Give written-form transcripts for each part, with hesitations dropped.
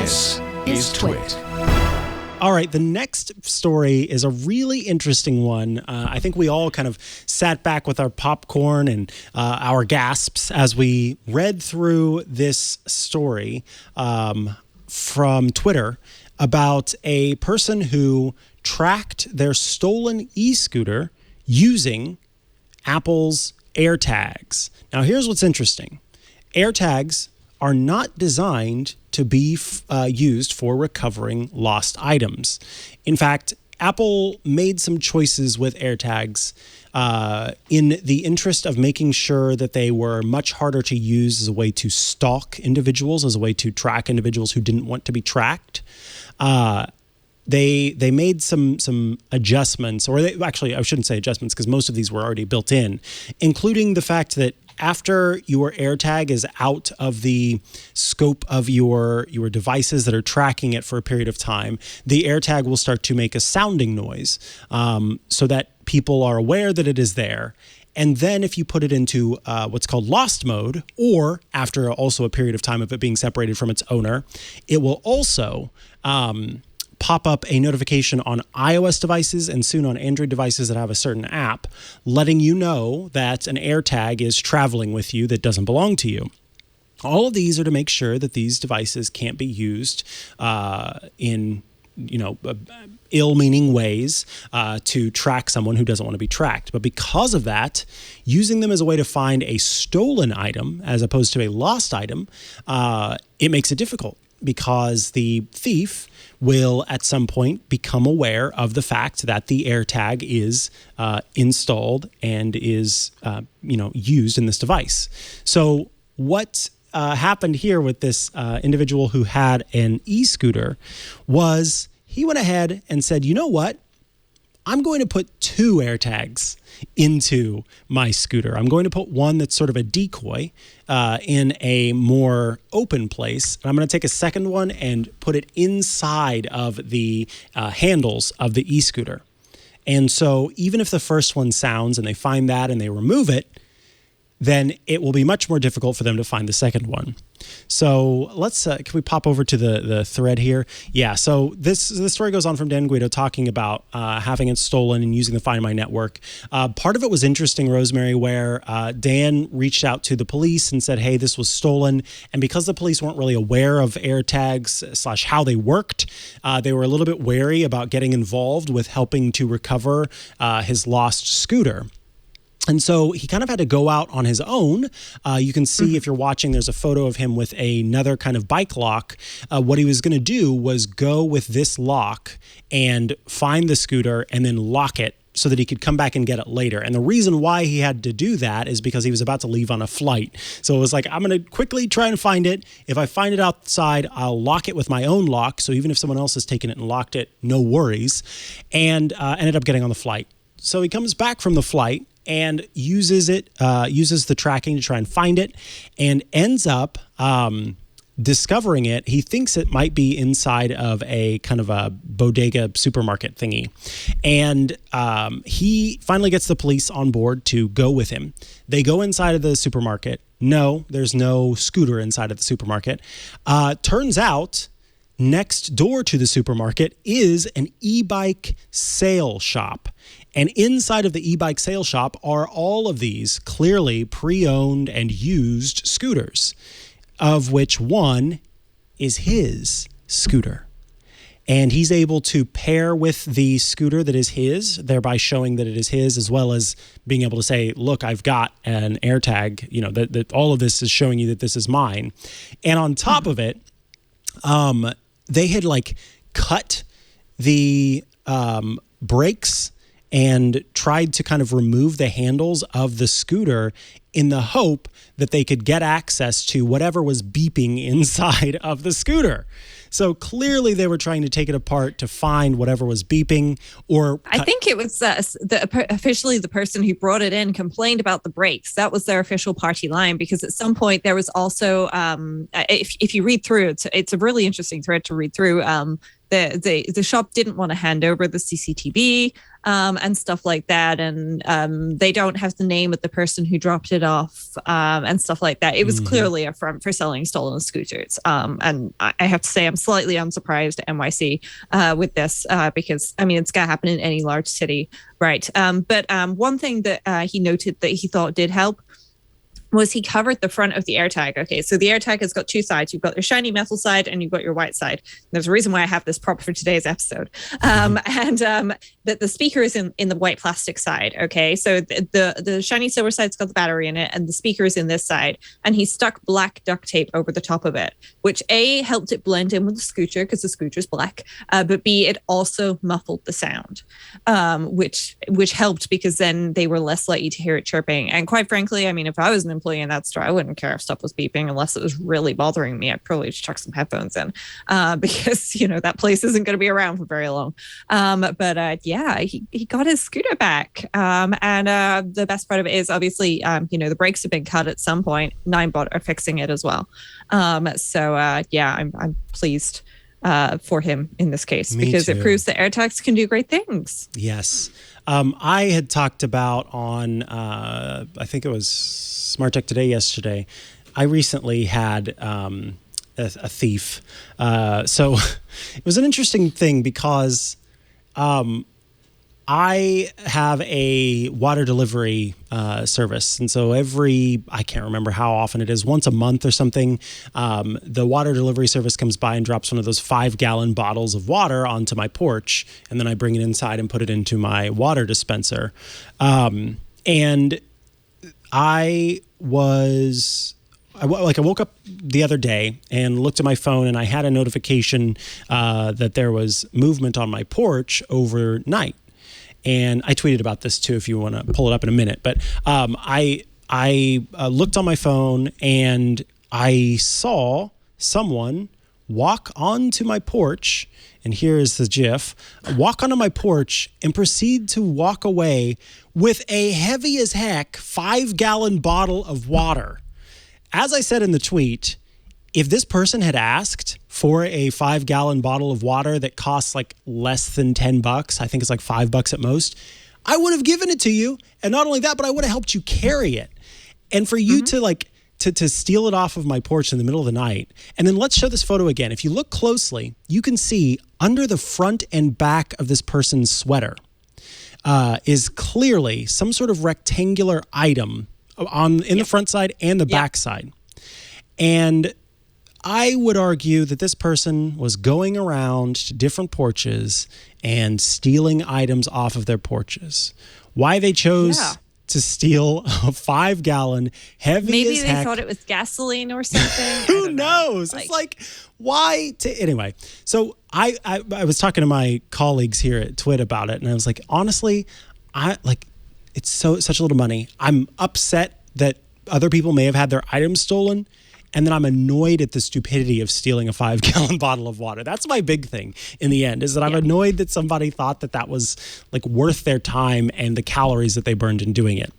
This is TWiT. All right, the next story is a really interesting one. I think we all kind of sat back with our popcorn and our gasps as we read through this story from Twitter about a person who tracked their stolen e-scooter using Apple's AirTags. Now, here's what's interesting. AirTags are not designed to be used for recovering lost items. In fact, Apple made some choices with AirTags in the interest of making sure that they were much harder to use as a way to stalk individuals, as a way to track individuals who didn't want to be tracked. They made some adjustments, or actually, I shouldn't say adjustments because most of these were already built in, including the fact that after your AirTag is out of the scope of your devices that are tracking it for a period of time, the AirTag will start to make a sounding noise so that people are aware that it is there. And then if you put it into what's called lost mode, or after also a period of time of it being separated from its owner, it will also pop up a notification on iOS devices and soon on Android devices that have a certain app, letting you know that an AirTag is traveling with you that doesn't belong to you. All of these are to make sure that these devices can't be used in ill-meaning ways to track someone who doesn't want to be tracked. But because of that, using them as a way to find a stolen item as opposed to a lost item, it makes it difficult because the thief will at some point become aware of the fact that the AirTag is installed and is used in this device. So what happened here with this individual who had an e-scooter was he went ahead and said, you know what? I'm going to put 2 AirTags into my scooter. I'm going to put one that's sort of a decoy in a more open place. And I'm going to take a second one and put it inside of the handles of the e-scooter. And so even if the first one sounds and they find that and they remove it, then it will be much more difficult for them to find the second one. So let's, can we pop over to the thread here? Yeah, so the story goes on from Dan Guido talking about having it stolen and using the Find My network. Part of it was interesting, Rosemary, where Dan reached out to the police and said, hey, this was stolen. And because the police weren't really aware of AirTags / how they worked, they were a little bit wary about getting involved with helping to recover his lost scooter. And so he kind of had to go out on his own. You can see if you're watching, there's a photo of him with another kind of bike lock. What he was going to do was go with this lock and find the scooter and then lock it so that he could come back and get it later. And the reason why he had to do that is because he was about to leave on a flight. So it was like, I'm going to quickly try and find it. If I find it outside, I'll lock it with my own lock. So even if someone else has taken it and locked it, no worries. And ended up getting on the flight. So he comes back from the flight and uses the tracking to try and find it, and ends up discovering it. He thinks it might be inside of a kind of a bodega supermarket thingy. And he finally gets the police on board to go with him. They go inside of the supermarket. No, there's no scooter inside of the supermarket. Turns out next door to the supermarket is an e-bike sale shop. And inside of the e-bike sale shop are all of these clearly pre-owned and used scooters, of which one is his scooter. And he's able to pair with the scooter that is his, thereby showing that it is his, as well as being able to say, look, I've got an AirTag, that all of this is showing you that this is mine. And on top of it, they had cut the brakes and tried to kind of remove the handles of the scooter in the hope that they could get access to whatever was beeping inside of the scooter. So clearly they were trying to take it apart to find whatever was beeping. Or I think it was officially the person who brought it in complained about the brakes. That was their official party line, because at some point there was also, if you read through, it's a really interesting thread to read through. The shop didn't want to hand over the CCTV. and stuff like that. And they don't have the name of the person who dropped it off and stuff like that. It was clearly a front for selling stolen scooters. And I have to say, I'm slightly unsurprised at NYC with this because, I mean, it's going to happen in any large city, right? But one thing that he noted that he thought did help was he covered the front of the AirTag. Okay, so the AirTag has got two sides. You've got your shiny metal side and you've got your white side. There's a reason why I have this prop for today's episode. And that the speaker is in the white plastic side. Okay, so the shiny silver side's got the battery in it and the speaker is in this side. And he stuck black duct tape over the top of it, which A, helped it blend in with the scooter because the scooter's black, but B, it also muffled the sound, which helped because then they were less likely to hear it chirping. And quite frankly, I mean, if I was an employee in that store, I wouldn't care if stuff was beeping unless it was really bothering me. I'd probably just chuck some headphones in because, you know, that place isn't going to be around for very long. But he got his scooter back. And the best part of it is obviously, you know, the brakes have been cut at some point. Ninebot are fixing it as well. I'm pleased for him in this case because it proves that AirTags can do great things. Yes. I had talked about on, I think it was Smart Tech Today yesterday, I recently had a thief. So it was an interesting thing because I have a water delivery service. And so I can't remember how often it is, once a month or something, the water delivery service comes by and drops one of those 5-gallon bottles of water onto my porch. And then I bring it inside and put it into my water dispenser. And I woke up the other day and looked at my phone and I had a notification that there was movement on my porch overnight. And I tweeted about this too, if you want to pull it up in a minute. But I looked on my phone and I saw someone walk onto my porch. And here is the GIF. Walk onto my porch and proceed to walk away with a heavy as heck 5-gallon bottle of water. As I said in the tweet, if this person had asked for a 5-gallon bottle of water that costs like less than $10, I think it's like $5 at most, I would have given it to you. And not only that, but I would have helped you carry it. And for you to steal it off of my porch in the middle of the night. And then let's show this photo again. If you look closely, you can see under the front and back of this person's sweater is clearly some sort of rectangular item in the front side and the back side. And I would argue that this person was going around to different porches and stealing items off of their porches. Why they chose to steal a 5-gallon heavy Maybe as they heck. Thought it was gasoline or something. Who knows? It's like, why? Anyway, so I was talking to my colleagues here at TWiT about it, and I was like, honestly, it's such a little money. I'm upset that other people may have had their items stolen. And then I'm annoyed at the stupidity of stealing a 5-gallon bottle of water. That's my big thing in the end, is that I'm annoyed that somebody thought that was like worth their time and the calories that they burned in doing it.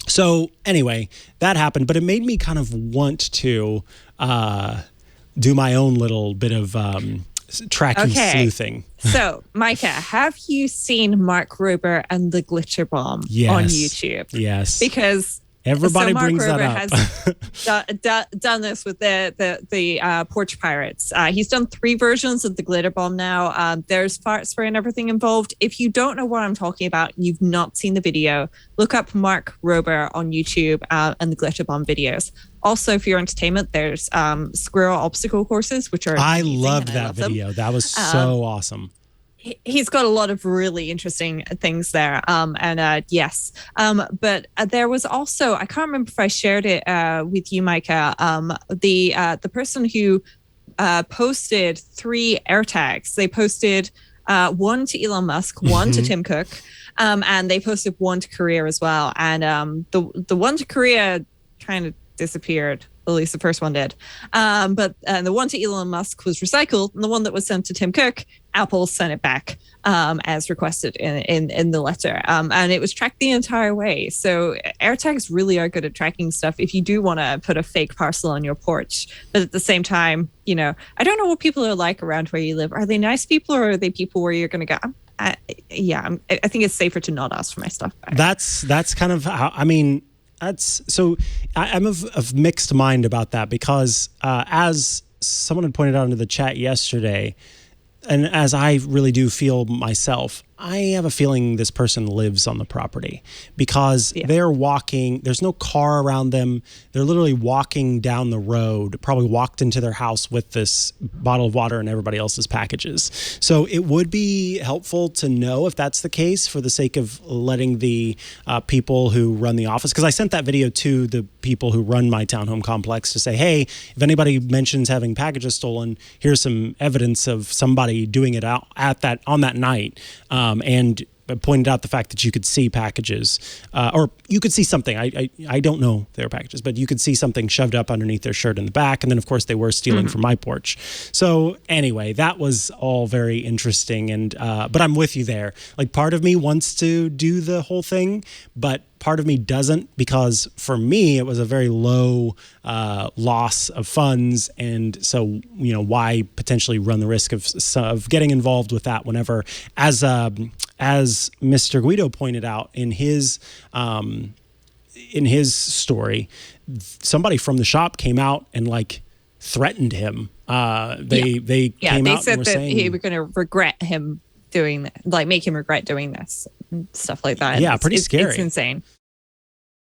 So anyway, that happened, but it made me kind of want to do my own little bit of tracking sleuthing. So, Mikah, have you seen Mark Rober and the Glitter Bomb on YouTube? Yes. Because everybody brings that up. has done this with the Porch Pirates. He's done 3 versions of the Glitter Bomb now. There's fart spray and everything involved. If you don't know what I'm talking about, you've not seen the video, look up Mark Rober on YouTube and the Glitter Bomb videos. Also, for your entertainment, there's squirrel obstacle courses, which are I loved that video. That was so awesome. He's got a lot of really interesting things there. But there was also, I can't remember if I shared it with you, Mikah, the person who posted 3 AirTags. They posted one to Elon Musk, one to Tim Cook, and they posted one to Korea as well. And the one to Korea kind of disappeared. At least the first one did. But the one to Elon Musk was recycled, and the one that was sent to Tim Cook, Apple sent it back as requested in the letter. And it was tracked the entire way. So AirTags really are good at tracking stuff if you do want to put a fake parcel on your porch. But at the same time, you know, I don't know what people are like around where you live. Are they nice people, or are they people where you're going to go, I think it's safer to not ask for my stuff back. That's kind of how, I mean, that's so I'm of mixed mind about that because as someone had pointed out into the chat yesterday, and as I really do feel myself, I have a feeling this person lives on the property because they're walking. There's no car around them. They're literally walking down the road, probably walked into their house with this bottle of water and everybody else's packages. So it would be helpful to know if that's the case for the sake of letting the people who run the office. Because I sent that video to the people who run my townhome complex to say, hey, if anybody mentions having packages stolen, here's some evidence of somebody doing it out on that night. And pointed out the fact that you could see packages, or you could see something. I don't know their packages, but you could see something shoved up underneath their shirt in the back. And then, of course, they were stealing from my porch. So anyway, that was all very interesting. And but I'm with you there. Like, part of me wants to do the whole thing, but part of me doesn't, because for me, it was a very low loss of funds. And so, why potentially run the risk of getting involved with that whenever, as Mr. Guido pointed out in his story, somebody from the shop came out and threatened him. They came out said and were that saying he was going to regret him doing that, make him regret doing this and stuff like that. Yeah, pretty scary. It's insane.